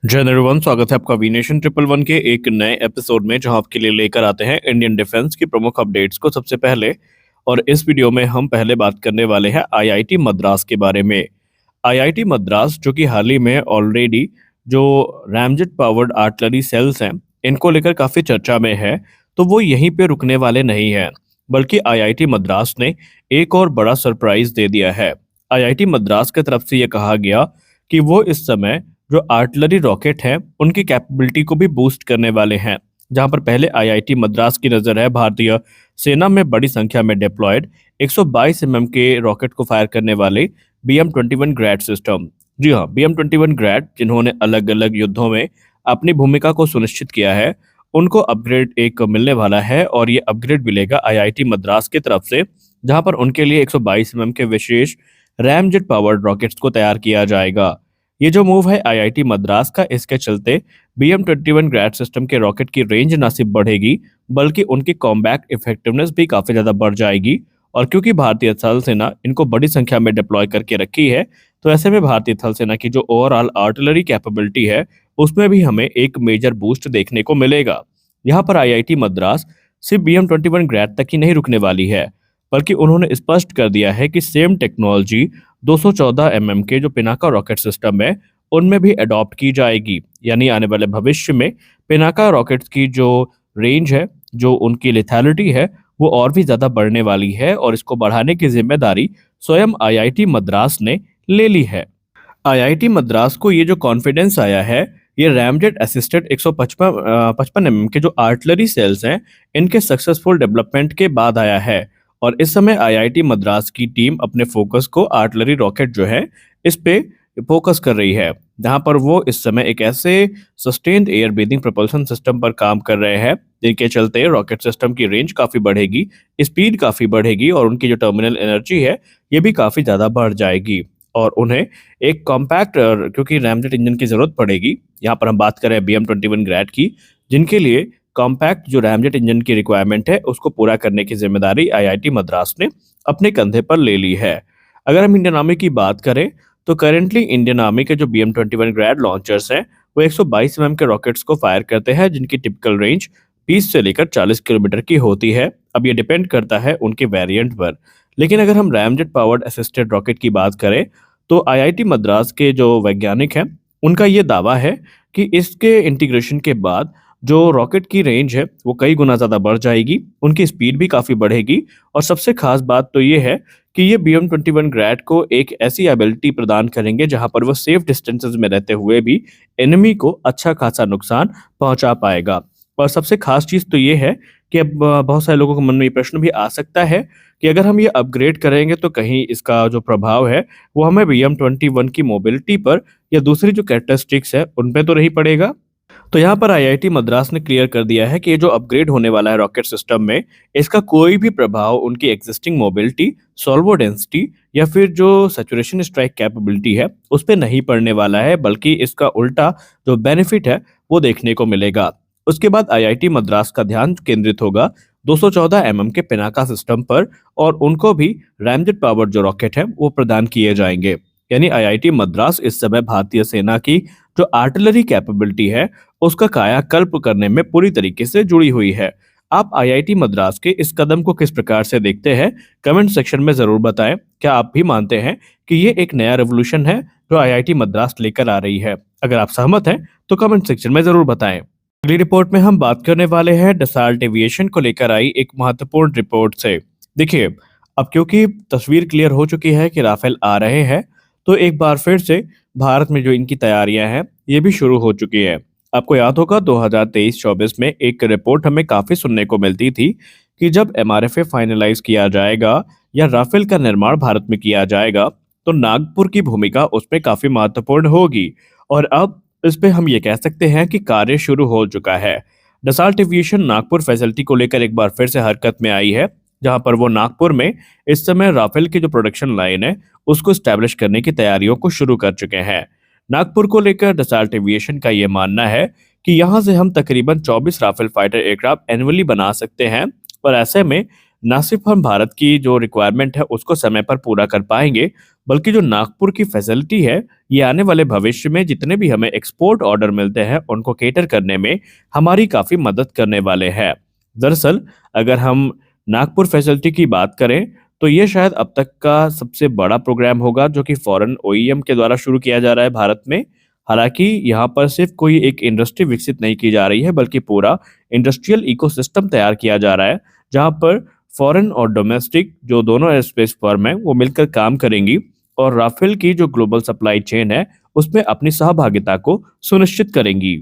जय एवरीवन, स्वागत है आपका वीनेशन ट्रिपल वन के एक नए एपिसोड में, जहां आपके लिए लेकर आते हैं इंडियन डिफेंस की प्रमुख अपडेट्स को सबसे पहले। और इस वीडियो में हम पहले बात करने वाले हैं आईआईटी मद्रास के बारे में। आईआईटी मद्रास जो कि हाल ही में ऑलरेडी जो रैमजेट पावर्ड आर्टिलरी सेल्स हैं, इनको लेकर काफ़ी चर्चा में है, तो वो यहीं पे रुकने वाले नहीं हैं, बल्कि आईआईटी मद्रास ने एक और बड़ा सरप्राइज दे दिया है। आईआईटी मद्रास की तरफ से ये कहा गया कि वो इस समय जो आर्टिलरी रॉकेट हैं उनकी कैपेबिलिटी को भी बूस्ट करने वाले हैं। जहां पर पहले आईआईटी मद्रास की नज़र है भारतीय सेना में बड़ी संख्या में डिप्लॉयड 122 के रॉकेट को फायर करने वाले BM-21 ग्रैड सिस्टम। जी हाँ, BM-21 ग्रैड, जिन्होंने अलग अलग युद्धों में अपनी भूमिका को सुनिश्चित किया है, उनको अपग्रेड एक मिलने वाला है। और ये अपग्रेड मिलेगा आईआईटी मद्रास की तरफ से, जहां पर उनके लिए 122 के विशेष रैमजेट पावर्ड रॉकेट्स को तैयार किया जाएगा। ये जो मूव है आईआईटी मद्रास का, इसके चलते BM-21 ग्रैड सिस्टम के रॉकेट की रेंज न सिर्फ बढ़ेगी, बल्कि उनकी कॉम्बैट इफेक्टिवनेस भी काफ़ी ज़्यादा बढ़ जाएगी। और क्योंकि भारतीय थल सेना इनको बड़ी संख्या में डिप्लॉय करके रखी है, तो ऐसे में भारतीय थल सेना की जो ओवरऑल आर्टिलरी कैपेबिलिटी है, उसमें भी हमें एक मेजर बूस्ट देखने को मिलेगा। यहाँ पर आईआईटी मद्रास सिर्फ BM-21 ग्रैड तक ही नहीं रुकने वाली है, बल्कि उन्होंने स्पष्ट कर दिया है कि सेम टेक्नोलॉजी 214 के जो पिनाका रॉकेट सिस्टम है, उनमें भी अडॉप्ट की जाएगी। यानी आने वाले भविष्य में पिनाका रॉकेट्स की जो रेंज है, जो उनकी लेथैलिटी है, वो और भी ज़्यादा बढ़ने वाली है। और इसको बढ़ाने की जिम्मेदारी स्वयं आईआईटी मद्रास ने ले ली है। आईआईटी मद्रास को ये जो कॉन्फिडेंस आया है, ये रैमजेट असिस्टेड 155 के जो आर्टिलरी सेल्स हैं, इनके सक्सेसफुल डेवलपमेंट के बाद आया है। और इस समय आईआईटी मद्रास की टीम अपने फोकस को आर्टिलरी रॉकेट जो है, इस पे फोकस कर रही है, जहां पर वो इस समय एक ऐसे sustained air breathing propulsion system पर काम कर रहे हैं, जिनके चलते रॉकेट सिस्टम की रेंज काफ़ी बढ़ेगी, स्पीड काफ़ी बढ़ेगी, और उनकी जो टर्मिनल एनर्जी है, ये भी काफ़ी ज़्यादा बढ़ जाएगी। और उन्हें एक कॉम्पैक्ट, क्योंकि रैमजेट इंजन की ज़रूरत पड़ेगी, यहाँ पर हम बात करें BM-21 ग्रैड की, जिनके लिए कॉम्पैक्ट जो रैमजेट इंजन की रिक्वायरमेंट है, उसको पूरा करने की जिम्मेदारी आईआईटी मद्रास ने अपने कंधे पर ले ली है। अगर हम इंडियन आर्मी की बात करें, तो करेंटली इंडियन आर्मी के जो BM-21 ग्रैड लॉन्चर्स हैं, वो 122 के रॉकेट्स को फायर करते हैं, जिनकी टिपिकल रेंज 20 से लेकर 40 किलोमीटर की होती है। अब ये डिपेंड करता है उनके वेरिएंट पर। लेकिन अगर हम रैमजेट पावर्ड असिस्टेड रॉकेट की बात करें, तो आईआईटी मद्रास के जो वैज्ञानिक हैं, उनका ये दावा है कि इसके इंटीग्रेशन के बाद जो रॉकेट की रेंज है, वो कई गुना ज़्यादा बढ़ जाएगी, उनकी स्पीड भी काफ़ी बढ़ेगी। और सबसे खास बात तो ये है कि ये BM-21 ग्रैड को एक ऐसी एबिलिटी प्रदान करेंगे, जहां पर वो सेफ डिस्टेंसेस में रहते हुए भी एनिमी को अच्छा खासा नुकसान पहुंचा पाएगा। और सबसे खास चीज़ तो ये है कि अब बहुत सारे लोगों के मन में ये प्रश्न भी आ सकता है कि अगर हम ये अपग्रेड करेंगे, तो कहीं इसका जो प्रभाव है, वो हमें BM-21 की मोबिलिटी पर या दूसरी जो कैरेक्टरिस्टिक्स है, उन पे तो नहीं पड़ेगा। तो यहाँ पर आईआईटी मद्रास ने क्लियर कर दिया है कि ये जो अपग्रेड होने वाला है रॉकेट सिस्टम में, इसका कोई भी प्रभाव उनकी एग्जिस्टिंग मोबिलिटी, सॉल्वो डेंसिटी या फिर जो सैचुरेशन स्ट्राइक कैपेबिलिटी है, उस पर नहीं पड़ने वाला है, बल्कि इसका उल्टा जो बेनिफिट है, वो देखने को मिलेगा। उसके बाद आईआईटी मद्रास का ध्यान केंद्रित होगा 214 के पिनाका सिस्टम पर, और उनको भी रैमजेट पावर जो रॉकेट है, वो प्रदान किए जाएंगे। यानी आईआईटी मद्रास इस समय भारतीय सेना की जो आर्टिलरी कैपेबिलिटी है, उसका कायाकल्प करने में पूरी तरीके से जुड़ी हुई है। आप आईआईटी मद्रास के इस कदम को किस प्रकार से देखते हैं, कमेंट सेक्शन में ज़रूर बताएं। क्या आप भी मानते हैं कि ये एक नया रेवोल्यूशन है जो आईआईटी मद्रास लेकर आ रही है? अगर आप सहमत हैं, तो कमेंट सेक्शन में ज़रूर बताएं। अगली रिपोर्ट में हम बात करने वाले हैं डसाल्ट एविएशन को लेकर आई एक महत्वपूर्ण रिपोर्ट से। देखिए, अब क्योंकि तस्वीर क्लियर हो चुकी है कि राफेल आ रहे हैं, तो एक बार फिर से भारत में जो इनकी तैयारियां हैं, ये भी शुरू हो चुकी है। आपको याद होगा 2023-24 में एक रिपोर्ट हमें काफ़ी सुनने को मिलती थी कि जब एमआरएफए फाइनलाइज किया जाएगा या राफेल का निर्माण भारत में किया जाएगा, तो नागपुर की भूमिका उसमें काफ़ी महत्वपूर्ण होगी। और अब इस पे हम ये कह सकते हैं कि कार्य शुरू हो चुका है। डसाल्ट एविएशन नागपुर फैसिलिटी को लेकर एक बार फिर से हरकत में आई है, जहां पर वो नागपुर में इस समय राफेल की जो प्रोडक्शन लाइन है, उसको स्टैब्लिश करने की तैयारियों को शुरू कर चुके हैं। नागपुर को लेकर डसाल्ट एविएशन का ये मानना है कि यहाँ से हम तकरीबन 24 राफेल फाइटर एयरक्राफ्ट एनुअली बना सकते हैं। और ऐसे में ना सिर्फ हम भारत की जो रिक्वायरमेंट है उसको समय पर पूरा कर पाएंगे, बल्कि जो नागपुर की फैसिलिटी है, ये आने वाले भविष्य में जितने भी हमें एक्सपोर्ट ऑर्डर मिलते हैं उनको केटर करने में हमारी काफ़ी मदद करने वाले हैं। दरअसल अगर हम नागपुर फैसिलिटी की बात करें, तो ये शायद अब तक का सबसे बड़ा प्रोग्राम होगा जो कि फॉरेन ओईएम के द्वारा शुरू किया जा रहा है भारत में। हालांकि यहाँ पर सिर्फ कोई एक इंडस्ट्री विकसित नहीं की जा रही है, बल्कि पूरा इंडस्ट्रियल इकोसिस्टम तैयार किया जा रहा है, जहाँ पर फॉरेन और डोमेस्टिक जो दोनों एयरस्पेस फर्म है वो मिलकर काम करेंगी और राफेल की जो ग्लोबल सप्लाई चेन है उसमें अपनी सहभागिता को सुनिश्चित करेंगी।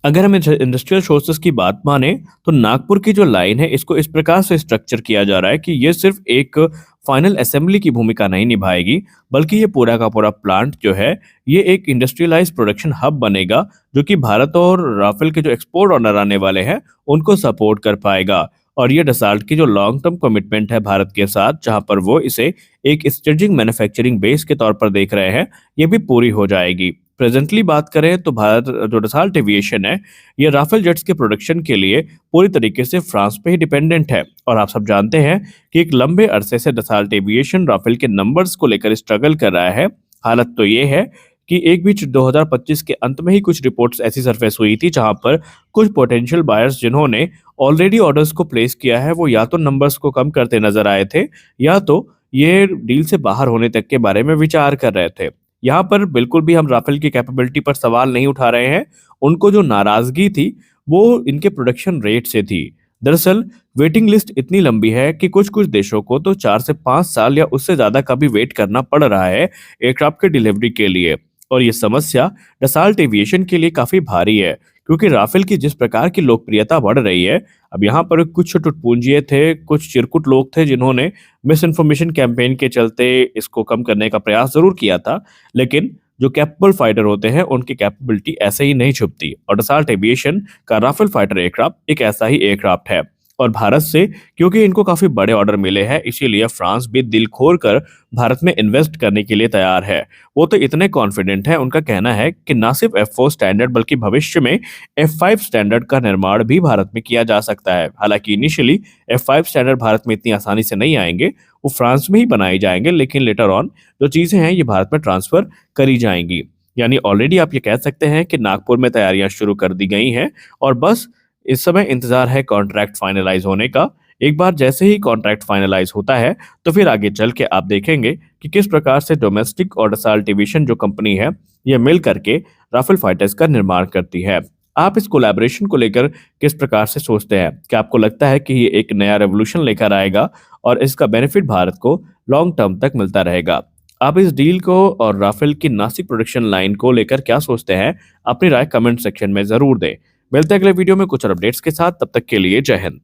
अगर हम इंडस्ट्रियल सोर्सेस की बात माने, तो नागपुर की जो लाइन है इसको इस प्रकार से स्ट्रक्चर किया जा रहा है कि ये सिर्फ एक फाइनल असेंबली की भूमिका नहीं निभाएगी, बल्कि ये पूरा का पूरा प्लांट जो है ये एक इंडस्ट्रियलाइज प्रोडक्शन हब बनेगा, जो कि भारत और राफेल के जो एक्सपोर्ट ऑर्डर आने वाले हैं उनको सपोर्ट कर पाएगा। और ये डसाल्ट की जो लॉन्ग टर्म कमिटमेंट है भारत के साथ, जहां पर वो इसे एक स्टेजिंग मैन्युफैक्चरिंग बेस के तौर पर देख रहे हैं, ये भी पूरी हो जाएगी। प्रेजेंटली बात करें तो भारत जो डसाल्ट एविएशन है, ये राफेल जेट्स के प्रोडक्शन के लिए पूरी तरीके से फ्रांस पे ही डिपेंडेंट है। और आप सब जानते हैं कि एक लंबे अरसे से डसाल्ट एविएशन राफेल के नंबर्स को लेकर स्ट्रगल कर रहा है। हालत तो ये है कि एक बीच 2025 के अंत में ही कुछ रिपोर्ट्स ऐसी सरफेस हुई थी जहां पर कुछ पोटेंशियल बायर्स जिन्होंने ऑलरेडी ऑर्डर्स को प्लेस किया है वो या तो नंबर्स को कम करते नजर आए थे, या तो ये डील से बाहर होने तक के बारे में विचार कर रहे थे। यहाँ पर बिल्कुल भी हम राफेल की कैपेबिलिटी पर सवाल नहीं उठा रहे हैं। उनको जो नाराजगी थी वो इनके प्रोडक्शन रेट से थी। दरअसल वेटिंग लिस्ट इतनी लंबी है कि कुछ कुछ देशों को तो 4 से 5 साल या उससे ज्यादा का भी वेट करना पड़ रहा है एयरक्राफ्ट के डिलीवरी के लिए। और ये समस्या डसाल्ट एविएशन के लिए काफी भारी है, क्योंकि राफेल की जिस प्रकार की लोकप्रियता बढ़ रही है, अब यहाँ पर कुछ टुटपुंजिये थे, कुछ चिरकुट लोग थे जिन्होंने मिस इन्फॉर्मेशन कैंपेन के चलते इसको कम करने का प्रयास जरूर किया था, लेकिन जो कैपेबल फाइटर होते हैं उनकी कैपेबिलिटी ऐसे ही नहीं छुपती। और डसाल्ट एविएशन का राफेल फाइटर एयरक्राफ्ट एक ऐसा ही एयरक्राफ्ट है। और भारत से क्योंकि इनको काफी बड़े ऑर्डर मिले हैं, इसीलिए फ्रांस भी दिल खोल कर भारत में इन्वेस्ट करने के लिए तैयार है। वो तो इतने कॉन्फिडेंट है, उनका कहना है कि ना सिर्फ F4 स्टैंडर्ड बल्कि भविष्य में F5 स्टैंडर्ड का निर्माण भी भारत में किया जा सकता है। हालांकि इनिशियली F5 स्टैंडर्ड भारत में इतनी आसानी से नहीं आएंगे, वो फ्रांस में ही बनाए जाएंगे, लेकिन लेटर ऑन जो चीजें हैं ये भारत में ट्रांसफर करी जाएंगी। यानी ऑलरेडी आप ये कह सकते हैं कि नागपुर में तैयारियां शुरू कर दी गई हैं और बस इस समय इंतजार है कॉन्ट्रैक्ट फाइनलाइज होने का। एक बार जैसे ही कॉन्ट्रैक्ट फाइनलाइज होता है तो फिर आगे चल के आप देखेंगे कि किस प्रकार से डोमेस्टिक और डसाल्ट एविएशन जो कंपनी है ये मिल करके राफेल फाइटर्स का निर्माण करती है। आप इस कोलैबोरेशन को लेकर किस प्रकार से सोचते हैं? क्या आपको लगता है कि ये एक नया रेवोल्यूशन लेकर आएगा और इसका बेनिफिट भारत को लॉन्ग टर्म तक मिलता रहेगा? आप इस डील को और राफेल की नासिक प्रोडक्शन लाइन को लेकर क्या सोचते हैं? अपनी राय कमेंट सेक्शन में जरूर दें। मिलते हैं अगले वीडियो में कुछ और अपडेट्स के साथ, तब तक के लिए जय हिंद।